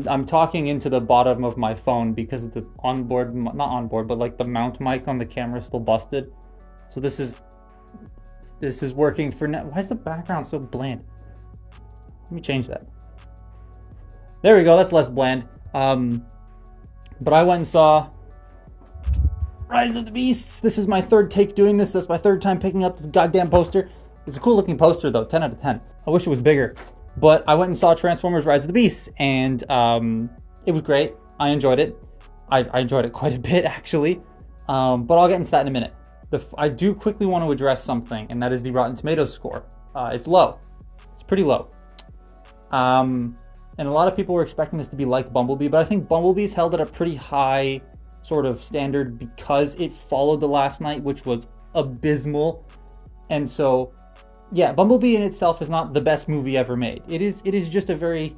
I'm talking into the bottom of my phone because the onboard, not onboard, but like the mount mic on the camera is still busted. So this is working for now. Why is the background so bland? Let me change that. There we go. That's less bland. But I went and saw Rise of the Beasts. This is my third take doing this. That's my third time picking up this goddamn poster. It's a cool looking poster though. 10 out of 10. I wish it was bigger. But I went and saw Transformers Rise of the Beasts, and it was great. I enjoyed it. I enjoyed it quite a bit, actually. But I'll get into that in a minute. I do quickly want to address something, and that is the Rotten Tomatoes score. It's low. It's pretty low. And a lot of people were expecting this to be like Bumblebee, but I think Bumblebee's held at a pretty high sort of standard because it followed The Last Knight, which was abysmal. And so, yeah, Bumblebee in itself is not the best movie ever made. It is just a very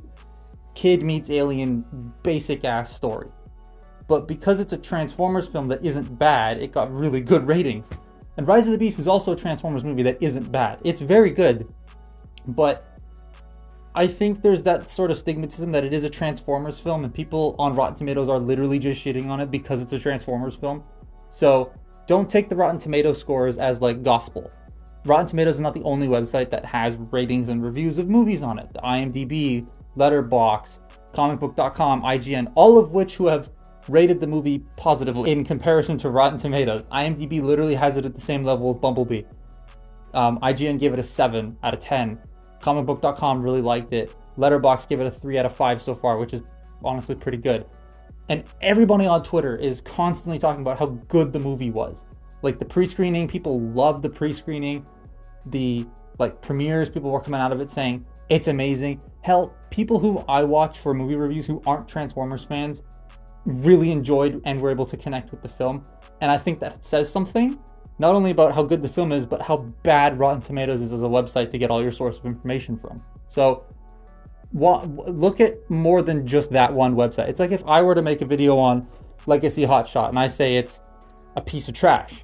kid meets alien basic ass story. But because it's a Transformers film that isn't bad, it got really good ratings. And Rise of the Beast is also a Transformers movie that isn't bad. It's very good, but I think there's that sort of stigmatism that it is a Transformers film, and people on Rotten Tomatoes are literally just shitting on it because it's a Transformers film. So don't take the Rotten Tomatoes scores as like gospel. Rotten Tomatoes is not the only website that has ratings and reviews of movies on it. The IMDb, Letterboxd, comicbook.com, IGN, all of which who have rated the movie positively in comparison to Rotten Tomatoes. IMDb literally has it at the same level as Bumblebee. IGN gave it a 7 out of 10. Comicbook.com really liked it. Letterboxd gave it a 3 out of 5 so far, which is honestly pretty good. And everybody on Twitter is constantly talking about how good the movie was. Like the pre-screening, people loved the pre-screening. The like premieres, people were coming out of it saying it's amazing. Hell, people who I watch for movie reviews who aren't Transformers fans really enjoyed and were able to connect with the film. And I think that says something, not only about how good the film is, but how bad Rotten Tomatoes is as a website to get all your source of information from. So look at more than just that one website. It's like if I were to make a video on Legacy Hotshot and I say it's a piece of trash,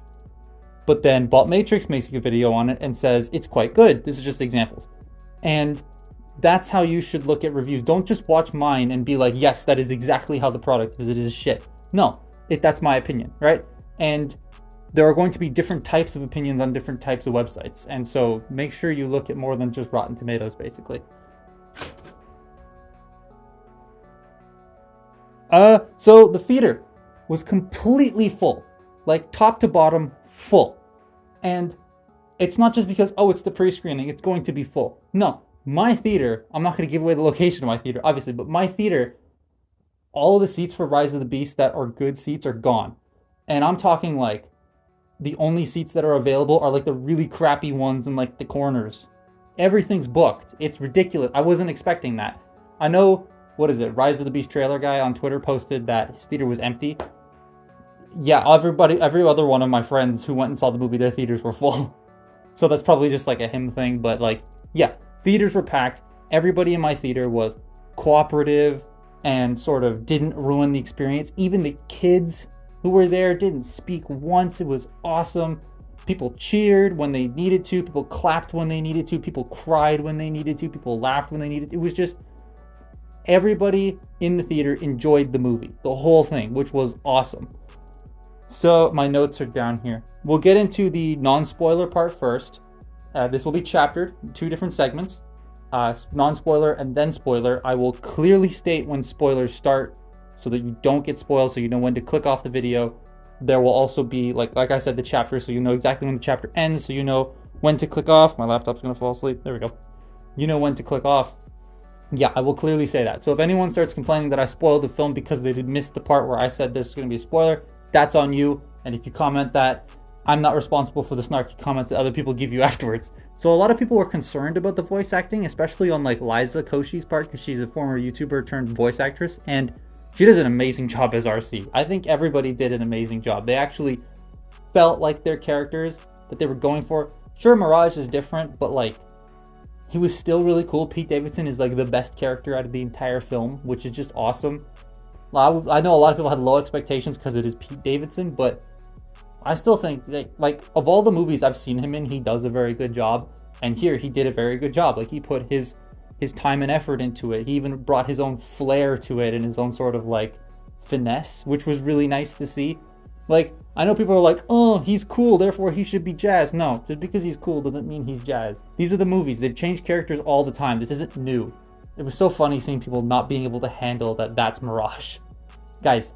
but then Bot Matrix makes a video on it and says it's quite good. This is just examples. And that's how you should look at reviews. Don't just watch mine and be like, yes, that is exactly how the product is. It is shit. No, that's my opinion, right? And there are going to be different types of opinions on different types of websites. And so make sure you look at more than just Rotten Tomatoes, basically. So the theater was completely full, like top to bottom full. And it's not just because, oh, it's the pre-screening, it's going to be full. No, my theater, I'm not going to give away the location of my theater, obviously, but my theater, all of the seats for Rise of the Beast that are good seats are gone. And I'm talking like the only seats that are available are like the really crappy ones in like the corners. Everything's booked. It's ridiculous. I wasn't expecting that. I know, what is it, Rise of the Beast trailer guy on Twitter posted that his theater was empty. Yeah, every other one of my friends who went and saw the movie, their theaters were full. So that's probably just like a him thing, but like, yeah, theaters were packed. Everybody in my theater was cooperative and sort of didn't ruin the experience. Even the kids who were there didn't speak once. It was awesome. People cheered when they needed to. People clapped when they needed to. People cried when they needed to. People laughed when they needed to. It was just everybody in the theater enjoyed the movie, the whole thing, which was awesome. So my notes are down here. We'll get into the non-spoiler part first. This will be chaptered in 2 different segments. Non-spoiler and then spoiler. I will clearly state when spoilers start so that you don't get spoiled, so you know when to click off the video. There will also be, like I said, the chapter, so you know exactly when the chapter ends, so you know when to click off. My laptop's gonna fall asleep. There we go. You know when to click off. Yeah, I will clearly say that. So if anyone starts complaining that I spoiled the film because they did miss the part where I said this is gonna be a spoiler, that's on you. And if you comment that, I'm not responsible for the snarky comments that other people give you afterwards. So a lot of people were concerned about the voice acting, especially on like Liza Koshy's part, because she's a former YouTuber turned voice actress, and she does an amazing job as RC. I think everybody did an amazing job. They actually felt like their characters that they were going for. Sure, Mirage is different, but like, he was still really cool. Pete Davidson is like the best character out of the entire film, which is just awesome. I know a lot of people had low expectations because it is Pete Davidson, but I still think that, like, of all the movies I've seen him in, he does a very good job. And here he did a very good job. Like, he put his his time and effort into it. He even brought his own flair to it and his own sort of like finesse, which was really nice to see. Like, I know people are like, oh, he's cool, therefore he should be Jazz. No, just because he's cool doesn't mean he's Jazz. These are the movies. They've changed characters all the time. This isn't new. It was so funny seeing people not being able to handle that that's Mirage. Guys,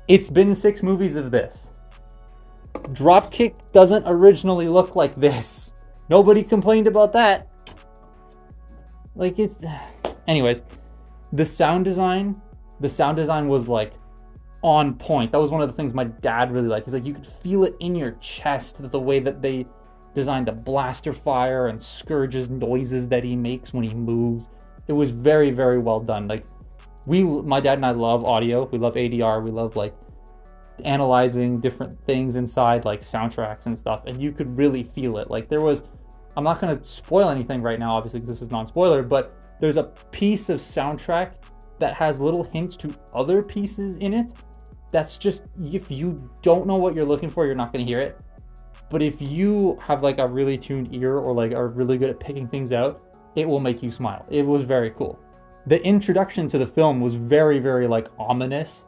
it's been 6 movies of this. Dropkick doesn't originally look like this. Nobody complained about that. Like, it's... Anyways, the sound design was like on point. That was one of the things my dad really liked. He's like, you could feel it in your chest, the way that they designed the blaster fire and Scourge's noises that he makes when he moves. It was very, very well done. Like, my dad and I love audio. We love ADR. We love like analyzing different things inside like soundtracks and stuff, and you could really feel it. Like, there was, I'm not going to spoil anything right now, obviously, because this is non-spoiler, but there's a piece of soundtrack that has little hints to other pieces in it. That's just, if you don't know what you're looking for, you're not going to hear it. But if you have like a really tuned ear or like are really good at picking things out, it will make you smile. It was very cool. The introduction to the film was very, very like ominous,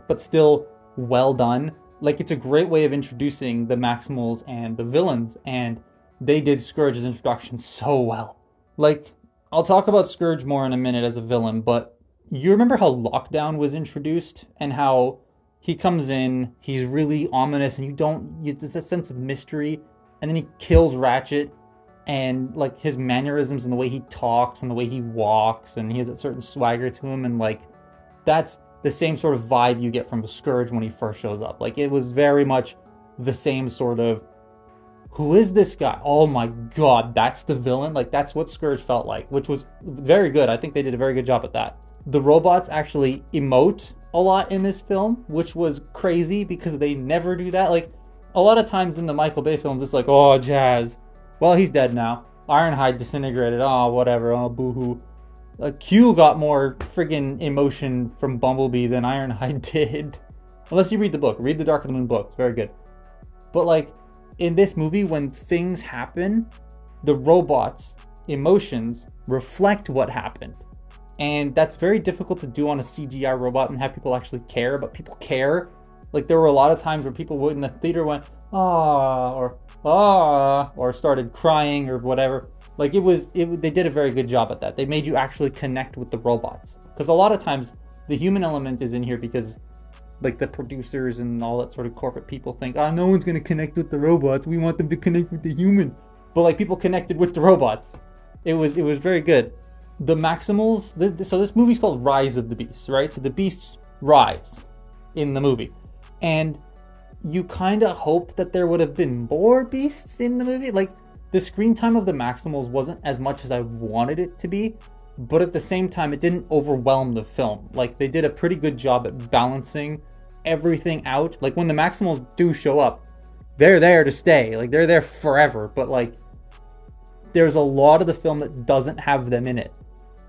but still well done. Like, it's a great way of introducing the Maximals and the villains, and they did Scourge's introduction so well. Like, I'll talk about Scourge more in a minute as a villain, but you remember how Lockdown was introduced and how he comes in, he's really ominous, and there's a sense of mystery, and then he kills Ratchet, and like his mannerisms and the way he talks and the way he walks, and he has a certain swagger to him, and like that's the same sort of vibe you get from Scourge when he first shows up. Like, it was very much the same sort of, who is this guy? Oh my god, that's the villain? Like, that's what Scourge felt like, which was very good. I think they did a very good job at that. The robots actually emote a lot in this film, which was crazy because they never do that. Like, a lot of times in the Michael Bay films, it's like, oh, Jazz. Well, he's dead now. Ironhide disintegrated. Oh, whatever. Oh, boo-hoo. Q got more friggin' emotion from Bumblebee than Ironhide did. Unless you read the book. Read the Dark of the Moon book. It's very good. But, like, in this movie, when things happen, the robots' emotions reflect what happened. And that's very difficult to do on a CGI robot and have people actually care, but people care. Like, there were a lot of times where people in the theater went, ah, or started crying or whatever. Like, they did a very good job at that. They made you actually connect with the robots. Because a lot of times, the human element is in here because, like, the producers and all that sort of corporate people think, no one's going to connect with the robots. We want them to connect with the humans. But, like, people connected with the robots. It was very good. The Maximals, so this movie's called Rise of the Beasts, right? So the beasts rise in the movie. And you kind of hope that there would have been more beasts in the movie. Like, the screen time of the Maximals wasn't as much as I wanted it to be, but at the same time, it didn't overwhelm the film. Like, they did a pretty good job at balancing everything out. Like, when the Maximals do show up, they're there to stay. Like, they're there forever. But, like, there's a lot of the film that doesn't have them in it.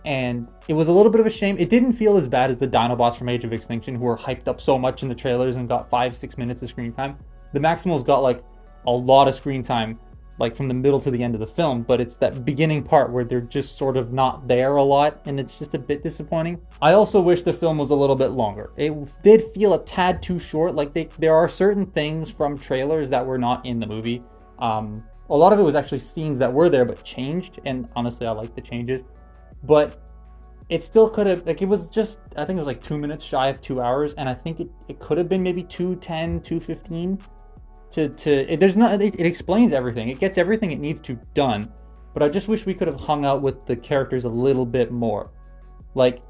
And it was a little bit of a shame. It didn't feel as bad as the Dinobots from Age of Extinction, who were hyped up so much in the trailers and got 5-6 minutes of screen time. The Maximals got, like, a lot of screen time, like, from the middle to the end of the film, but it's that beginning part where they're just sort of not there a lot, and it's just a bit disappointing. I also wish the film was a little bit longer. It did feel a tad too short. Like, there are certain things from trailers that were not in the movie. A lot of it was actually scenes that were there but changed, and honestly, I like the changes. But it still could have, like, it was just, I think it was like 2 minutes shy of 2 hours, and I think it could have been maybe 2:10, 2:15. It explains everything. It gets everything it needs to done. But I just wish we could have hung out with the characters a little bit more. Like,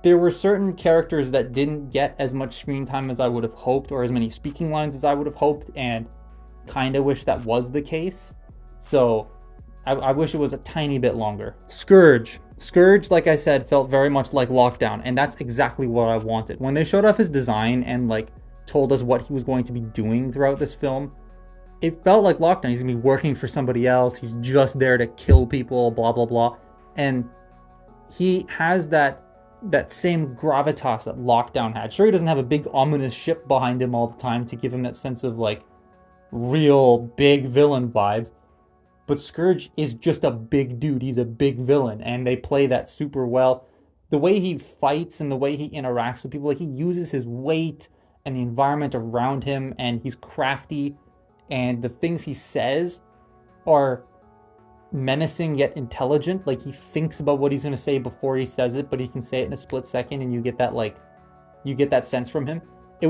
there were certain characters that didn't get as much screen time as I would have hoped, or as many speaking lines as I would have hoped, and kind of wish that was the case. So I wish it was a tiny bit longer. Scourge, like I said, felt very much like Lockdown, and that's exactly what I wanted. When they showed off his design and, like, told us what he was going to be doing throughout this film, it felt like Lockdown. He's gonna be working for somebody else. He's just there to kill people, blah, blah, blah. And he has that same gravitas that Lockdown had. Sure, he doesn't have a big ominous ship behind him all the time to give him that sense of, like, real big villain vibes. but Scourge is just a big dude. He's a big villain, and they play that super well. The way he fights and the way he interacts with people, like he uses his weight and the environment around him, and he's crafty, and the things he says are menacing yet intelligent. Like he thinks about what he's going to say before he says it, but he can say it in a split second, and you get that sense from him. He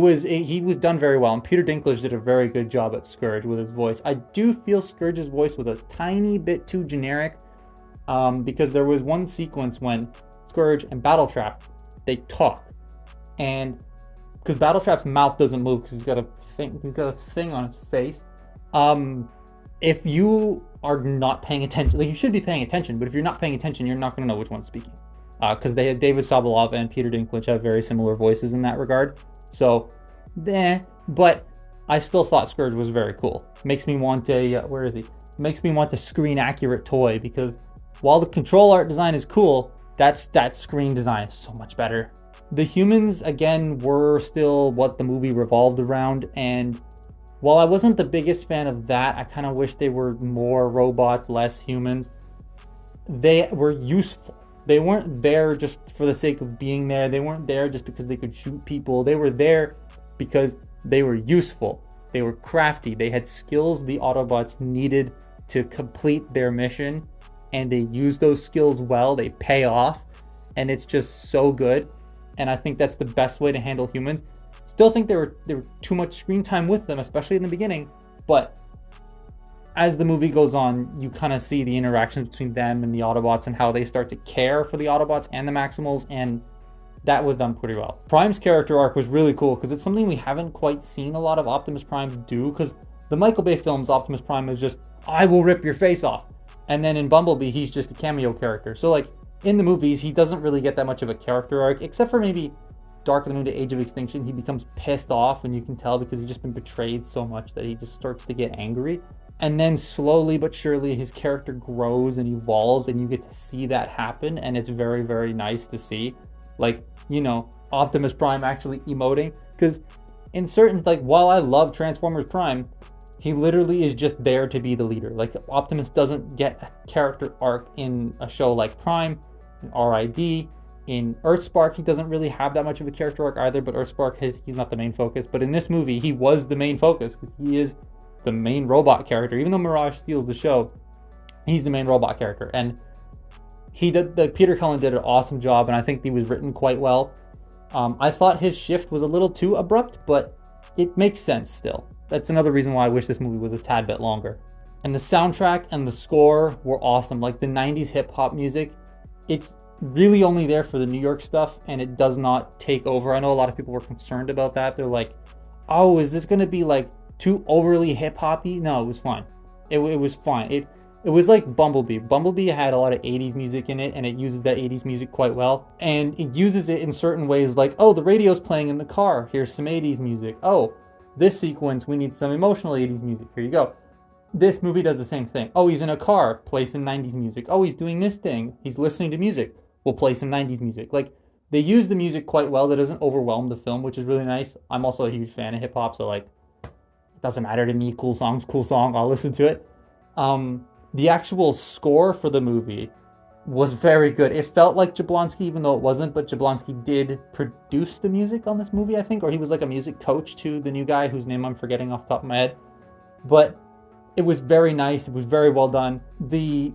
was done very well, and Peter Dinklage did a very good job at Scourge with his voice. I do feel Scourge's voice was a tiny bit too generic, because there was one sequence when Scourge and Battletrap, they talk, and because Battletrap's mouth doesn't move because he's got a thing on his face. If you are not paying attention, like you should be paying attention, but if you're not paying attention, you're not going to know which one's speaking, because David Sobolov and Peter Dinklage have very similar voices in that regard. So, but I still thought Scourge was very cool. Makes me want where is he? Makes me want a screen accurate toy, because while the control art design is cool, that screen design is so much better. The humans, again, were still what the movie revolved around, and while I wasn't the biggest fan of that, I kind of wish they were more robots, less humans. They were useful. They weren't there just for the sake of being there. They weren't there just because they could shoot people. They were there because they were useful. They were crafty. They had skills the Autobots needed to complete their mission, and they used those skills well. They pay off, and it's just so good. And I think that's the best way to handle humans. Still think there were too much screen time with them, especially in the beginning, but as the movie goes on, you kind of see the interactions between them and the Autobots and how they start to care for the Autobots and the Maximals, and that was done pretty well. Prime's character arc was really cool because it's something we haven't quite seen a lot of Optimus Prime do, because the Michael Bay films, Optimus Prime is just, I will rip your face off. And then in Bumblebee, he's just a cameo character. So like in the movies, he doesn't really get that much of a character arc, except for maybe Dark of the Moon to Age of Extinction. He becomes pissed off, and you can tell because he's just been betrayed so much that he just starts to get angry. And then slowly but surely his character grows and evolves, and you get to see that happen, and it's very, very nice to see. Like, you know, Optimus Prime actually emoting, because in certain, like, while I love Transformers Prime, he literally is just there to be the leader. Like, Optimus doesn't get a character arc in a show like Prime, in RID, in Earthspark. He doesn't really have that much of a character arc either, but Earthspark, he's not the main focus. But in this movie, he was the main focus, because he is the main robot character. Even though Mirage steals the show, he's the main robot character. And Peter Cullen did an awesome job, and I think he was written quite well. I thought his shift was a little too abrupt, but it makes sense still. That's another reason why I wish this movie was a tad bit longer. And the soundtrack and the score were awesome. Like the 90s hip-hop music, it's really only there for the New York stuff, and it does not take over. I know a lot of people were concerned about that. They're like, oh, is this going to be like too overly hip-hoppy? No, it was fine. It was fine. It was like Bumblebee. Bumblebee had a lot of 80s music in it, and it uses that 80s music quite well. And it uses it in certain ways, like, oh, the radio's playing in the car. Here's some 80s music. Oh, this sequence, we need some emotional 80s music. Here you go. This movie does the same thing. Oh, he's in a car. Play some 90s music. Oh, he's doing this thing. He's listening to music. We'll play some 90s music. Like, they use the music quite well. That doesn't overwhelm the film, which is really nice. I'm also a huge fan of hip-hop, so, like, it doesn't matter to me. Cool song, I'll listen to it. The actual score for the movie was very good. It felt like Jablonski, even though it wasn't, but Jablonski did produce the music on this movie, I think, or he was like a music coach to the new guy whose name I'm forgetting off the top of my head. But it was very nice. It was very well done. The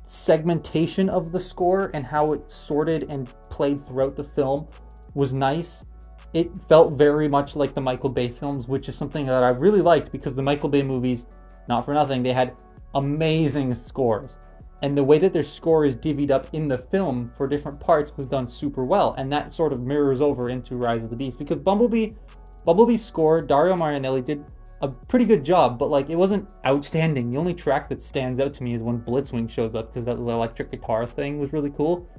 segmentation of the score and how it sorted and played throughout the film was nice. It felt very much like the Michael Bay films, which is something that I really liked, because the Michael Bay movies, not for nothing, they had amazing scores, and the way that their score is divvied up in the film for different parts was done super well, and that sort of mirrors over into Rise of the Beast, because Bumblebee's score, Dario Marianelli did a pretty good job, but like it wasn't outstanding. The only track that stands out to me is when Blitzwing shows up, because that electric guitar thing was really cool.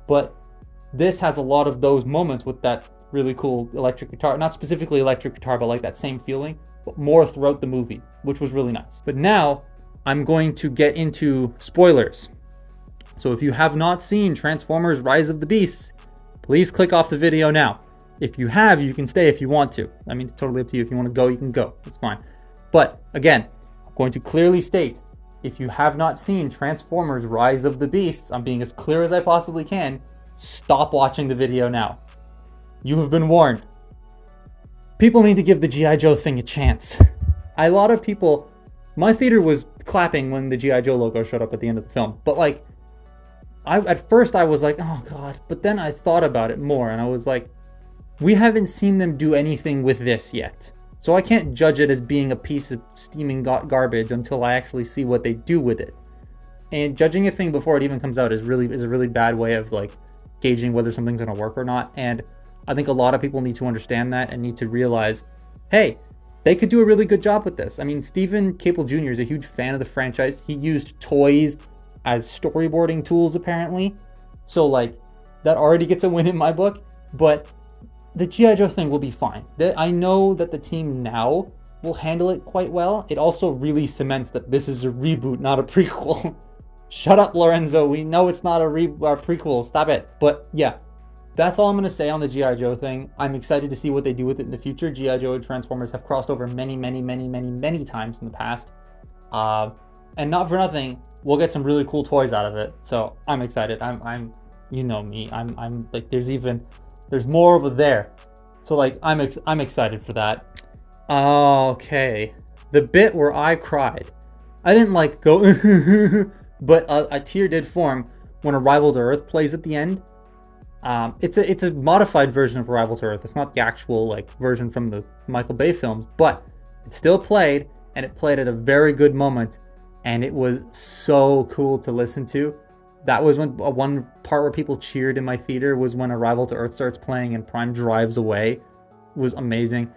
But this has a lot of those moments with that really cool electric guitar, not specifically electric guitar, but like that same feeling, but more throughout the movie, which was really nice. But now I'm going to get into spoilers. So if you have not seen Transformers Rise of the Beasts, please click off the video now. If you have, you can stay if you want to. I mean, it's totally up to you. If you want to go, you can go. It's fine. But again, I'm going to clearly state if you have not seen Transformers Rise of the Beasts, I'm being as clear as I possibly can, stop watching the video now. You have been warned. People need to give the G.I. Joe thing a chance. A lot of people, my theater was clapping when the G.I. Joe logo showed up at the end of the film, but like, at first I was like, oh god, but then I thought about it more and I was like, we haven't seen them do anything with this yet. So I can't judge it as being a piece of steaming garbage until I actually see what they do with it. And judging a thing before it even comes out is a really bad way of like gauging whether something's going to work or not. And I think a lot of people need to understand that and need to realize, hey, they could do a really good job with this. I mean, Stephen Caple Jr. is a huge fan of the franchise. He used toys as storyboarding tools apparently. So like that already gets a win in my book, but the G.I. Joe thing will be fine. I know that the team now will handle it quite well. It also really cements that this is a reboot, not a prequel. Shut up, Lorenzo. We know it's not a prequel. Stop it. But yeah, that's all I'm going to say on the G.I. Joe thing. I'm excited to see what they do with it in the future. G.I. Joe and Transformers have crossed over many times in the past. And not for nothing, we'll get some really cool toys out of it. So I'm excited. I'm you know me. I'm like, there's more over there. So like, I'm excited for that. Okay. The bit where I cried. I didn't like go, but a tear did form when Arrival to Earth plays at the end. It's a modified version of Arrival to Earth. It's not the actual like version from the Michael Bay films, but it still played, and it played at a very good moment, and it was so cool to listen to. That was when one part where people cheered in my theater was when Arrival to Earth starts playing and Prime drives away. It was amazing.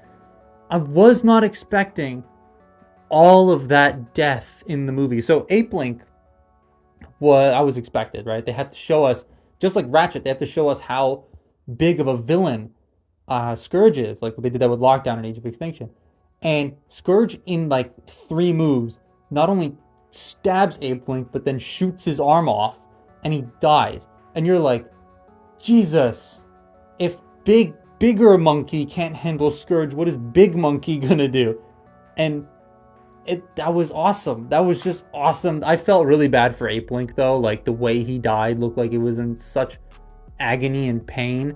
I was not expecting all of that death in the movie. So Ape Link, I was expected, right? They had to show us, just like Ratchet, they have to show us how big of a villain Scourge is. Like they did that with Lockdown and Age of Extinction. And Scourge in like 3 moves not only stabs Ape Link, but then shoots his arm off and he dies. And you're like, Jesus, if bigger monkey can't handle Scourge, what is big monkey gonna do? And that was awesome. That was just awesome. I felt really bad for Ape Link though. Like the way he died looked like it was in such agony and pain.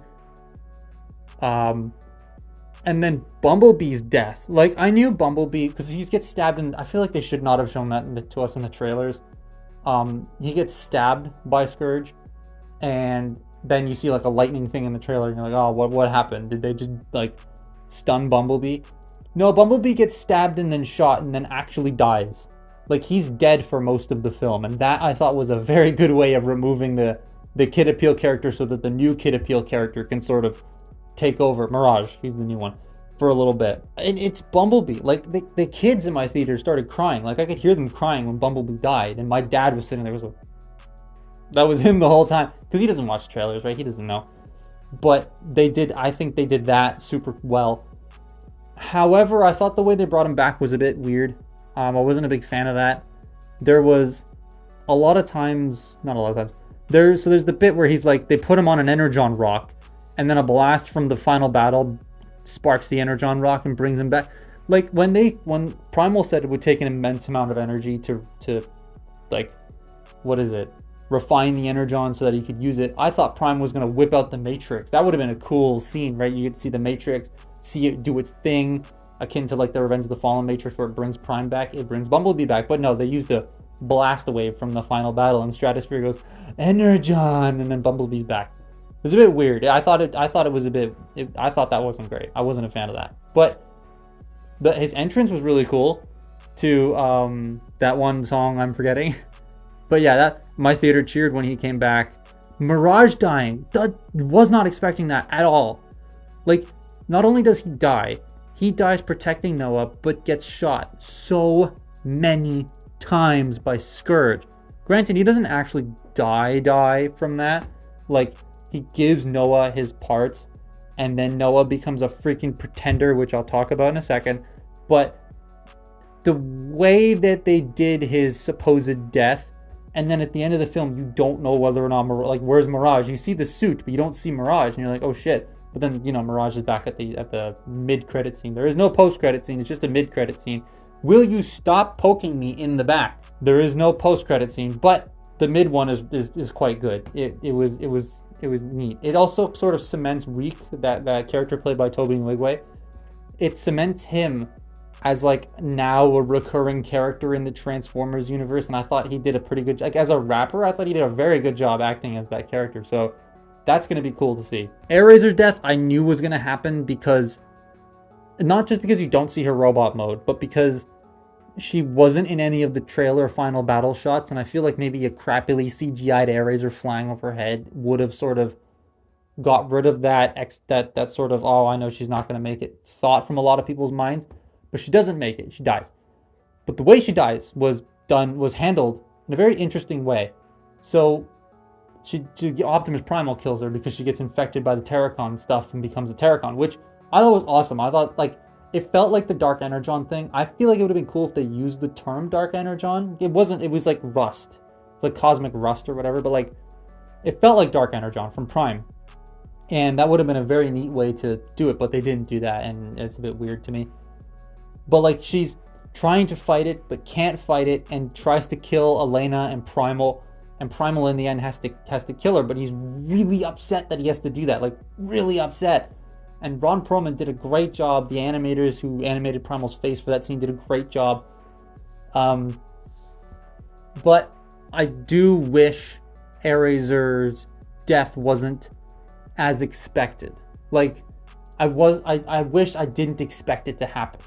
And then Bumblebee's death. Like I knew Bumblebee because he gets stabbed, and I feel like they should not have shown that to us in the trailers. He gets stabbed by Scourge, and then you see like a lightning thing in the trailer, and you're like, oh, what happened? Did they just like stun Bumblebee? No, Bumblebee gets stabbed and then shot and then actually dies. Like he's dead for most of the film, and that I thought was a very good way of removing the Kid Appeal character so that the new Kid Appeal character can sort of take over. Mirage, he's the new one, for a little bit. And it's Bumblebee. Like the kids in my theater started crying. Like I could hear them crying when Bumblebee died, and my dad was sitting there. That was him the whole time, because he doesn't watch trailers, right? He doesn't know. But I think they did that super well. However, I thought the way they brought him back was a bit weird. I wasn't a big fan of that. There was a lot of times, not a lot of times, there's the bit where he's like, they put him on an Energon rock, and then a blast from the final battle sparks the Energon rock and brings him back. Like when Primal said it would take an immense amount of energy to like, what is it? Refine the Energon so that he could use it. I thought Prime was going to whip out the Matrix. That would have been a cool scene, right? You could see the Matrix, see it do its thing, akin to like the Revenge of the Fallen Matrix where it brings Prime back, it brings Bumblebee back. But no, they used a blast away from the final battle, and Stratosphere goes, Energon, and then Bumblebee's back. It was a bit weird. I thought that wasn't great. I wasn't a fan of that. But his entrance was really cool to that one song I'm forgetting. But yeah, that my theater cheered when he came back. Mirage dying. Was not expecting that at all. Like, not only does he dies protecting Noah, but gets shot so many times by Scourge. Granted, he doesn't actually die from that. Like, he gives Noah his parts, and then Noah becomes a freaking pretender, which I'll talk about in a second. But the way that they did his supposed death, and then at the end of the film, you don't know whether or not, like, where's Mirage? You see the suit, but you don't see Mirage, and you're like, oh shit. But then, Mirage is back at the mid-credit scene. There is no post-credit scene, it's just a mid-credit scene. Will you stop poking me in the back? There is no post-credit scene, but the mid one is quite good. It was neat. It also sort of cements Reek, that character played by Toby Nwigwe. It cements him as like now a recurring character in the Transformers universe, and I thought he did a pretty good, like as a rapper, I thought he did a very good job acting as that character. So that's gonna be cool to see. Airazor's death I knew was gonna happen, because not just because you don't see her robot mode, but because she wasn't in any of the trailer final battle shots, and I feel like maybe a crappily CGI'd Airazor flying over her head would have sort of got rid of that sort of, oh, I know she's not going to make it thought from a lot of people's minds. But she doesn't make it. She dies. But the way she dies was handled in a very interesting way. So Optimus Primal kills her because she gets infected by the Terracon stuff and becomes a Terracon, which I thought was awesome. I thought, like, it felt like the Dark Energon thing. I feel like it would have been cool if they used the term Dark Energon. It wasn't, it was like rust. It's like cosmic rust or whatever, but like, it felt like Dark Energon from Prime. And that would have been a very neat way to do it, but they didn't do that, and it's a bit weird to me. But like, she's trying to fight it, but can't fight it, and tries to kill Elena and Primal in the end has to kill her, but he's really upset that he has to do that, like really upset. And Ron Perlman did a great job. The animators who animated Primal's face for that scene did a great job. But I do wish Airazor's death wasn't as expected. Like, I wish I didn't expect it to happen.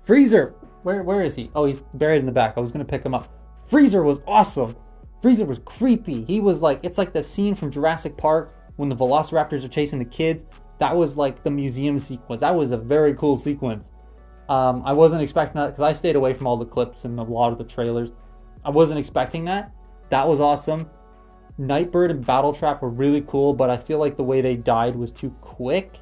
Freezer, where is he? Oh, he's buried in the back. I was gonna pick him up. Freezer was awesome. Freezer was creepy. He was like, it's like the scene from Jurassic Park when the Velociraptors are chasing the kids. That was like the museum sequence. That was a very cool sequence. I wasn't expecting that because I stayed away from all the clips and a lot of the trailers. I wasn't expecting that. That was awesome. Nightbird and Battletrap were really cool, but I feel like the way they died was too quick.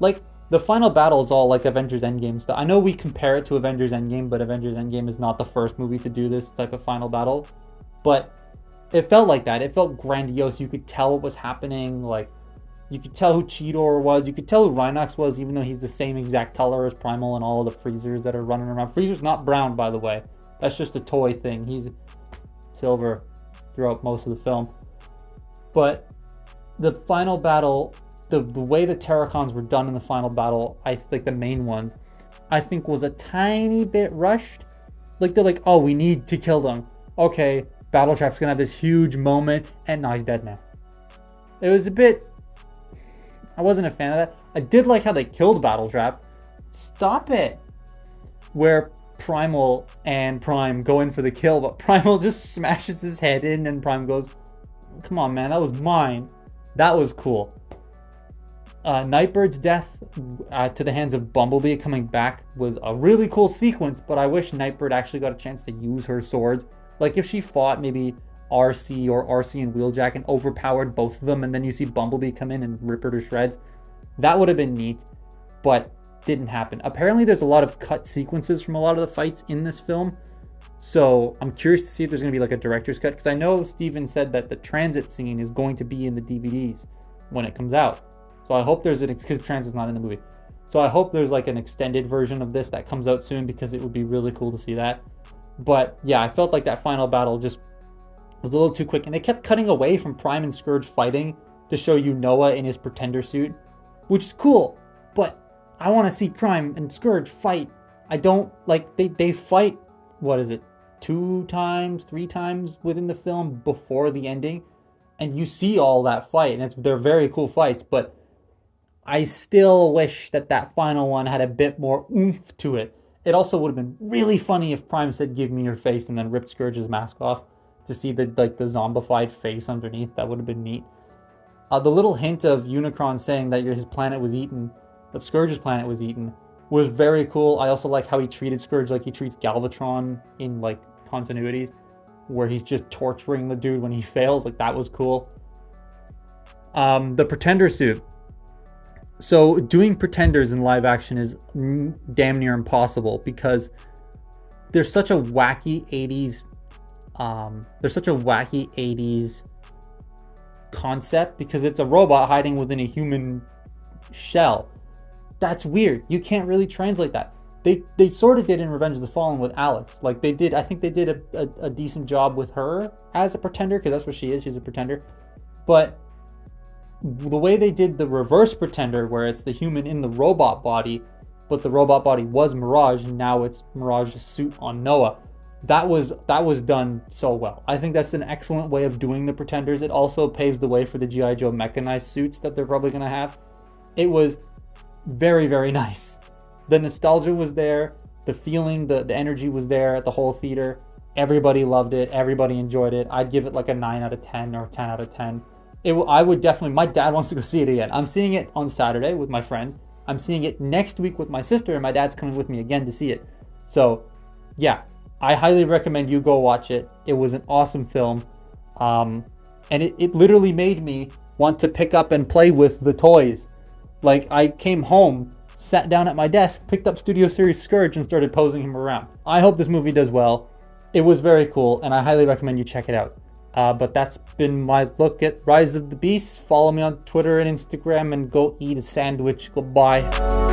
Like, the final battle is all like Avengers Endgame stuff. I know we compare it to Avengers Endgame, but Avengers Endgame is not the first movie to do this type of final battle. But it felt like that. It felt grandiose. You could tell what was happening. Like, you could tell who Cheetor was. You could tell who Rhinox was, even though he's the same exact color as Primal and all of the Freezers that are running around. Freezer's not brown, by the way. That's just a toy thing. He's silver throughout most of the film. But the final battle, the way the Terracons were done in the final battle, I think the main ones, I think was a tiny bit rushed. Like, they're like, oh, we need to kill them. Okay, Battletrap's gonna have this huge moment, and now he's dead now. It was a bit... I wasn't a fan of that. I did like how they killed Battletrap. Stop it! Where Primal and Prime go in for the kill, but Primal just smashes his head in, and Prime goes, come on, man, that was mine. That was cool. Nightbird's death to the hands of Bumblebee coming back was a really cool sequence, but I wish Nightbird actually got a chance to use her swords. Like, if she fought maybe RC or RC and Wheeljack and overpowered both of them, and then you see Bumblebee come in and rip her to shreds, that would have been neat, but didn't happen. Apparently there's a lot of cut sequences from a lot of the fights in this film, so I'm curious to see if there's going to be like a director's cut, because I know Steven said that the transit scene is going to be in the DVDs when it comes out. So I hope there's because transit's not in the movie. So I hope there's like an extended version of this that comes out soon, because it would be really cool to see that. But yeah, I felt like that final battle just was a little too quick, and they kept cutting away from Prime and Scourge fighting to show you Noah in his Pretender suit, which is cool, but I want to see Prime and Scourge fight. I don't like, they fight, what is it, 2 times, 3 times within the film before the ending, and you see all that fight, and they're very cool fights, but I still wish that that final one had a bit more oomph to it. It also would have been really funny if Prime said, give me your face, and then ripped Scourge's mask off to see the zombified face underneath. That would have been neat. The little hint of Unicron saying that his planet was eaten, that Scourge's planet was eaten, was very cool. I also like how he treated Scourge like he treats Galvatron in like continuities, where he's just torturing the dude when he fails. Like, that was cool. The Pretender suit. So doing Pretenders in live action is damn near impossible, because there's such a wacky 80s concept, because it's a robot hiding within a human shell. That's weird. You can't really translate that. They sort of did in Revenge of the Fallen with Alex. Like they did, I think they did a decent job with her as a pretender, because that's what she is. She's a pretender. But the way they did the reverse pretender, where it's the human in the robot body, but the robot body was Mirage, and now it's Mirage's suit on Noah. That was done so well. I think that's an excellent way of doing the pretenders. It also paves the way for the G.I. Joe mechanized suits that they're probably going to have. It was very, very nice. The nostalgia was there. The feeling, the energy was there at the whole theater. Everybody loved it. Everybody enjoyed it. I'd give it like a 9 out of 10 or 10 out of 10. I would definitely, my dad wants to go see it again. I'm seeing it on Saturday with my friends. I'm seeing it next week with my sister, and my dad's coming with me again to see it. So, yeah, I highly recommend you go watch it. It was an awesome film. And it literally made me want to pick up and play with the toys. Like, I came home, sat down at my desk, picked up Studio Series Scourge, and started posing him around. I hope this movie does well. It was very cool, and I highly recommend you check it out. But that's been my look at Rise of the Beast. Follow me on Twitter and Instagram, and go eat a sandwich. Goodbye.